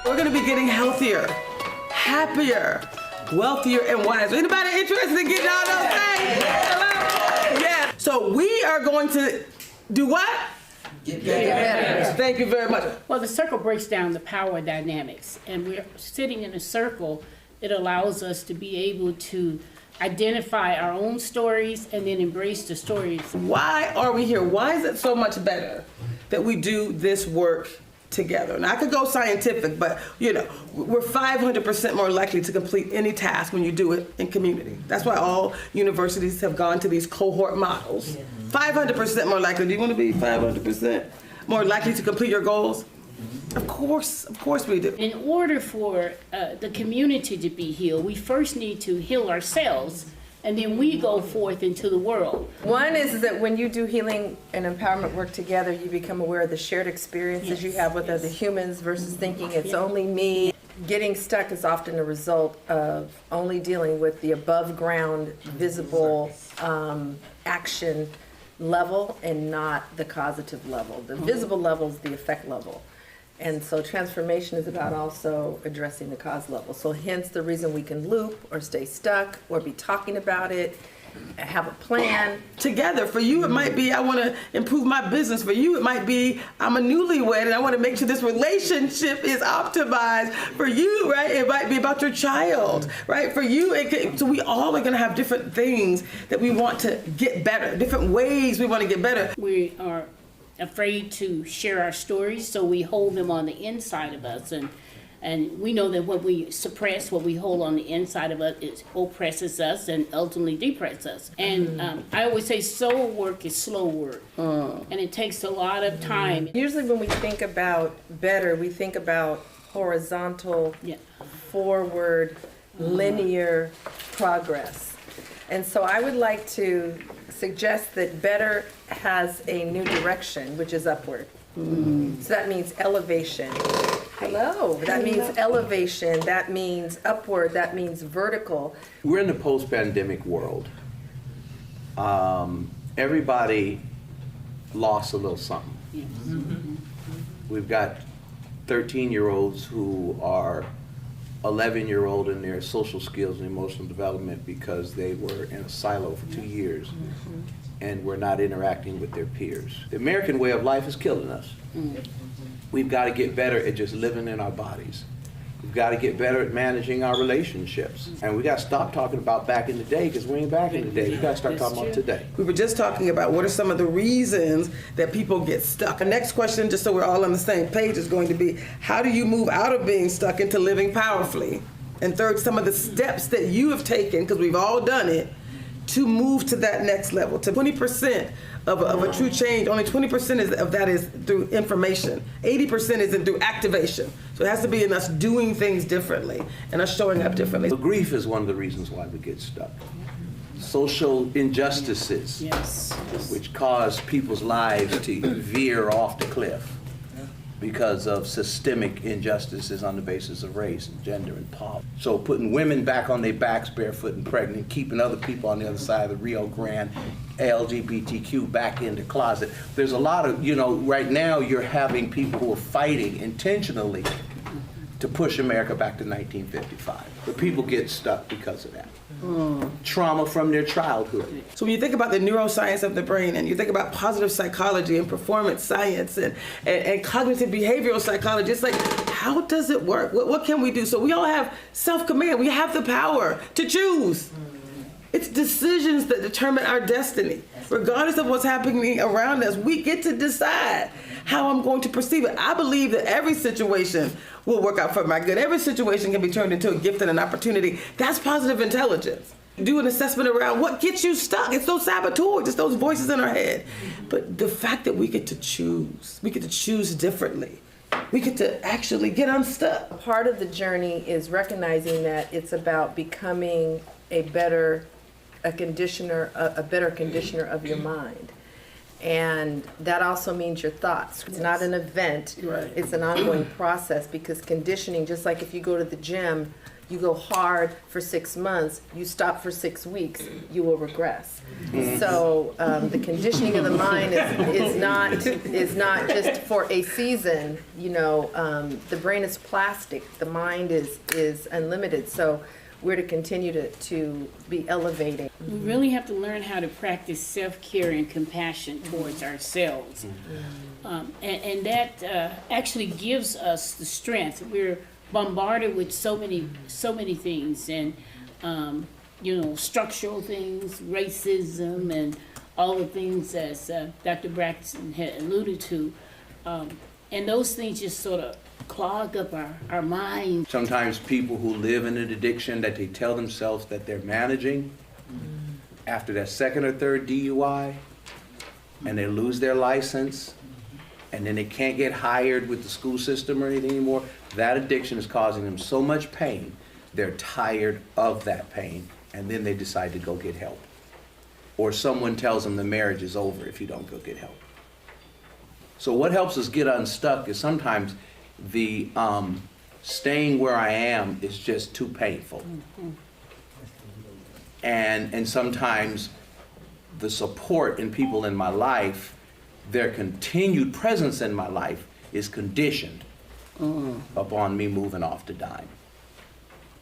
We're gonna be getting healthier, happier, wealthier, and wiser. Anybody interested in getting all those things? Hello? Yeah. So we are going to do what? Get better. Thank you very much. Well, the circle breaks down the power dynamics, and we're sitting in a circle. It allows us to be able to identify our own stories and then embrace the stories. Why are we here? Why is it so much better that we do this work together? And I could go scientific, but you know, we're 500% more likely to complete any task when you do it in community. That's why all universities have gone to these cohort models. 500% more likely. Do you want to be 500% more likely to complete your goals? Of course we do. In order for the community to be healed, we first need to heal ourselves, and then we go forth into the world. One is that when you do healing and empowerment work together, you become aware of the shared experiences you have with other humans versus thinking it's only me. Getting stuck is often a result of only dealing with the above ground, visible action level and not the causative level. The visible level is the effect level. And so transformation is about also addressing the cause level. So hence the reason we can loop or stay stuck or be talking about it, have a plan. Together. For you, it might be, I want to improve my business. For you, it might be, I'm a newlywed and I want to make sure this relationship is optimized. For you, right, it might be about your child, right? For you, so we all are going to have different things that we want to get better, different ways we want to get better. We are afraid to share our stories, so we hold them on the inside of us, and we know that what we suppress, what we hold on the inside of us, it oppresses us and ultimately depresses us. And I always say soul work is slow work, and it takes a lot of time. Usually when we think about better, we think about horizontal, forward, linear progress. And so I would like to suggest that better has a new direction, which is upward. So that means elevation. Hello. That means elevation. That means upward. That means vertical. We're in the post-pandemic world. Everybody lost a little something. We've got 13-year-olds who are 11-year-old in their social skills and emotional development because they were in a silo for 2 years and were not interacting with their peers. The American way of life is killing us. We've got to get better at just living in our bodies. We've got to get better at managing our relationships. And we got to stop talking about back in the day, because we ain't back in the day. We got to start talking about today. We were just talking about what are some of the reasons that people get stuck. The next question, just so we're all on the same page, is going to be, how do you move out of being stuck into living powerfully? And third, some of the steps that you have taken, because we've all done it, to move to that next level. To 20% of a true change, only 20% of that is through information. 80% is through activation. So it has to be in us doing things differently and us showing up differently. So grief is one of the reasons why we get stuck. Social injustices, which cause people's lives to veer off the cliff because of systemic injustices on the basis of race and gender and poverty. So putting women back on their backs barefoot and pregnant, keeping other people on the other side of the Rio Grande, LGBTQ back in the closet. There's a lot of, right now you're having people who are fighting intentionally to push America back to 1955. But people get stuck because of that. Trauma from their childhood. So when you think about the neuroscience of the brain, and you think about positive psychology and performance science and cognitive behavioral psychology, it's like, how does it work? What can we do? So we all have self-command. We have the power to choose. It's decisions that determine our destiny. Regardless of what's happening around us, we get to decide how I'm going to perceive it. I believe that every situation will work out for my good. Every situation can be turned into a gift and an opportunity. That's positive intelligence. Do an assessment around what gets you stuck. It's those saboteurs, it's those voices in our head. But the fact that we get to choose differently. We get to actually get unstuck. Part of the journey is recognizing that it's about becoming a better conditioner of your mind. And that also means your thoughts. It's not an event. Right. It's an ongoing process, because conditioning, just like if you go to the gym, you go hard for 6 months, you stop for 6 weeks, you will regress. So the conditioning of the mind is not just for a season. You know, the brain is plastic. The mind is unlimited. So we're to continue to be elevating. We really have to learn how to practice self-care and compassion towards ourselves. And that actually gives us the strength. We're bombarded with so many things, and you know, structural things, racism, and all the things as Dr. Braxton had alluded to. And those things just sort of clog up our mind. Sometimes people who live in an addiction that they tell themselves that they're managing, after that second or third DUI, and they lose their license, and then they can't get hired with the school system or anything anymore, that addiction is causing them so much pain, they're tired of that pain, and then they decide to go get help. Or someone tells them the marriage is over if you don't go get help. So what helps us get unstuck is sometimes the staying where I am is just too painful. And sometimes the support in people in my life, their continued presence in my life is conditioned upon me moving off the dime.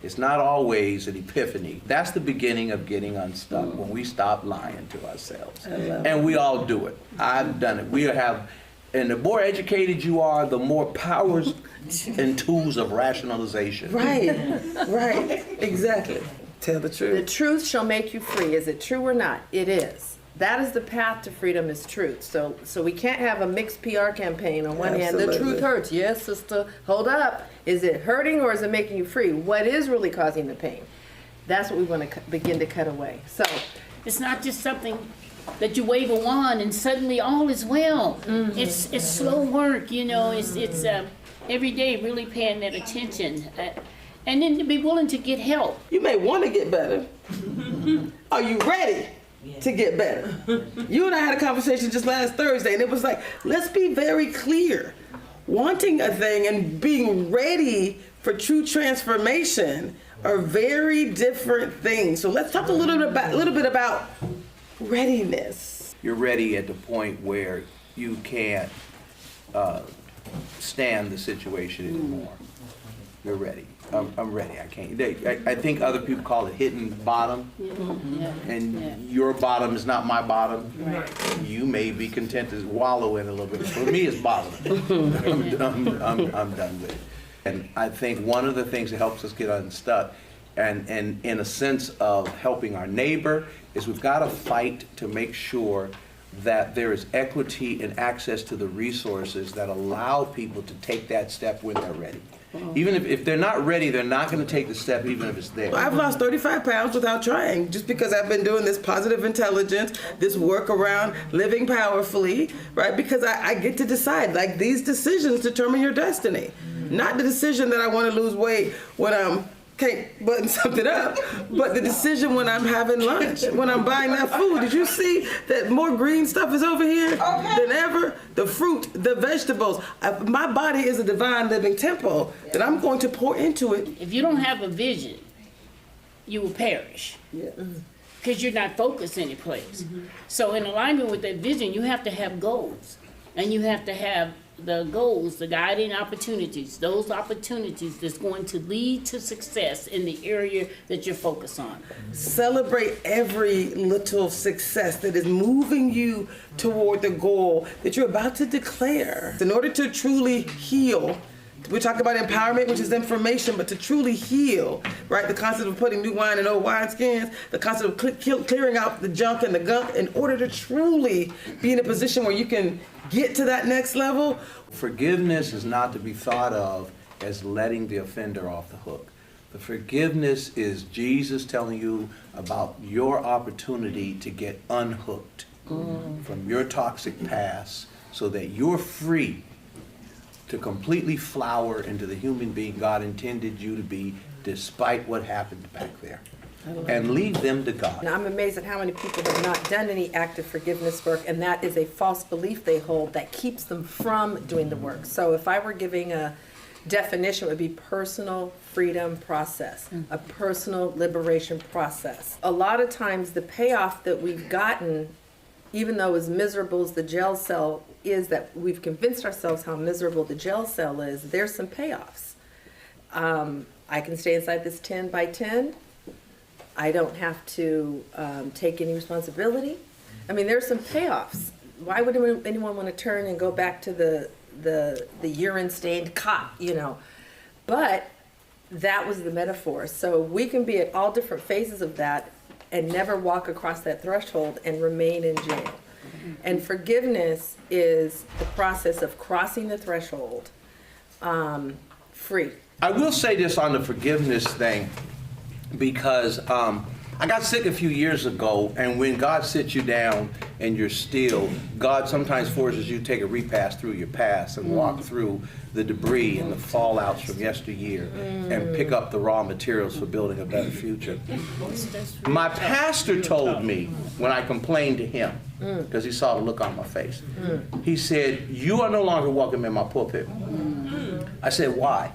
It's not always an epiphany. That's the beginning of getting unstuck, when we stop lying to ourselves. And we all do it. I've done it. We have, and the more educated you are, the more powers and tools of rationalization. Right, right, exactly. Tell the The truth. truth shall make you free. Is it true or not? It is. That is the path to freedom, is truth. So we can't have a mixed PR campaign. On one hand, the Absolutely. truth hurts. Yes, sister, hold up. Is it hurting, or is it making you free? What is really causing the pain? That's what we want to begin to cut away. So It's not just something that you wave a wand and suddenly all is well. It's slow work, you know. It's every day really paying that attention, and then to be willing to get help. You may want to get better. Are you ready to get better? You and I had a conversation just last Thursday, and it was like, let's be very clear. Wanting a thing and being ready for true transformation are very different things. So let's talk a little bit about readiness. You're ready at the point where you can't stand the situation anymore. You're ready. I'm ready. I can't. I think other people call it hitting bottom, and your bottom is not my bottom. You may be content to wallow in it a little bit. For me, it's bottom. I'm done with it. And I think one of the things that helps us get unstuck, and in a sense of helping our neighbor, is we've got to fight to make sure that there is equity and access to the resources that allow people to take that step when they're ready. Even if they're not ready, they're not going to take the step even if it's there. I've lost 35 pounds without trying, just because I've been doing this positive intelligence, this work around living powerfully, right? Because I get to decide, like, these decisions determine your destiny. Not the decision that I want to lose weight when I'm can't button something up, but the decision when I'm having lunch, when I'm buying that food. Did you see that more green stuff is over here than ever? The fruit, the vegetables. My body is a divine living temple that I'm going to pour into it. If you don't have a vision, you will perish. Because you're not focused any place. So in alignment with that vision, you have to have goals. And you have to have the goals, the guiding opportunities, those opportunities that's going to lead to success in the area that you're focused on. Celebrate every little success that is moving you toward the goal that you're about to declare. In order to truly heal, we talk about empowerment, which is information, but to truly heal, right? The concept of putting new wine in old wineskins, the concept of clearing out the junk and the gunk, in order to truly be in a position where you can get to that next level. Forgiveness is not to be thought of as letting the offender off the hook. The forgiveness is Jesus telling you about your opportunity to get unhooked from your toxic past so that you're free to completely flower into the human being God intended you to be, despite what happened back there. and leave them to God. And I'm amazed at how many people have not done any active forgiveness work, and that is a false belief they hold that keeps them from doing the work. So if I were giving a definition, it would be personal freedom process, a personal liberation process. A lot of times the payoff that we've gotten, even though as miserable as the jail cell is, that we've convinced ourselves how miserable the jail cell is, there's some payoffs. I can stay inside this 10 by 10. I don't have to take any responsibility. I mean, there's some payoffs. Why would anyone want to turn and go back to the urine-stained cot, you know? But that was the metaphor. So we can be at all different phases of that and never walk across that threshold and remain in jail. And forgiveness is the process of crossing the threshold free. I will say this on the forgiveness thing, because I got sick a few years ago, and when God sits you down and you're still, God sometimes forces you to take a repass through your past and walk through the debris and the fallouts from yesteryear and pick up the raw materials for building a better future. My pastor told me when I complained to him, because he saw the look on my face, he said, "You are no longer welcome in my pulpit." I said, "Why?"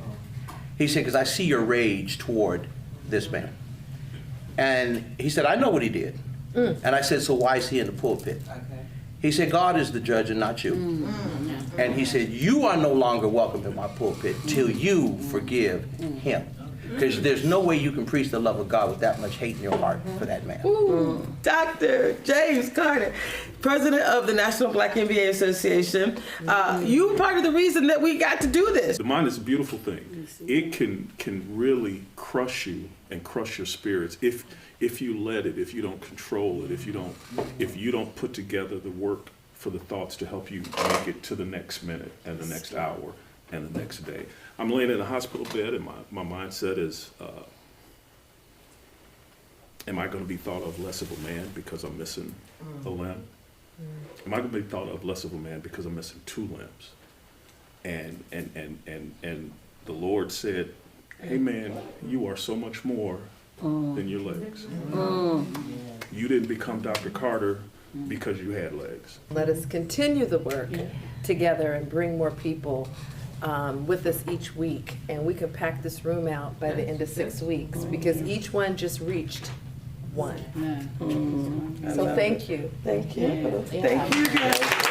He said, "Because I see your rage toward this man." And he said, "I know what he did." And I said, "So why is he in the pulpit?" He said, "God is the judge and not you." And he said, "You are no longer welcome in my pulpit till you forgive him." Because there's no way you can preach the love of God with that much hate in your heart for that man. Ooh, Dr. James Carter, president of the National Black MBA Association. You were part of the reason that we got to do this. The mind is a beautiful thing. It can really crush you and crush your spirits if you let it, if you don't control it, if you don't put together the work for the thoughts to help you make it to the next minute and the next hour and the next day. I'm laying in a hospital bed, and my mindset is, am I going to be thought of less of a man because I'm missing a limb? Am I going to be thought of less of a man because I'm missing 2 limbs? And the Lord said, "Hey man, you are so much more than your legs. You didn't become Dr. Carter because you had legs." Let us continue the work together and bring more people with us each week. And we can pack this room out by the end of 6 weeks, because each one just reached one. So thank you. Thank you. Thank you, guys.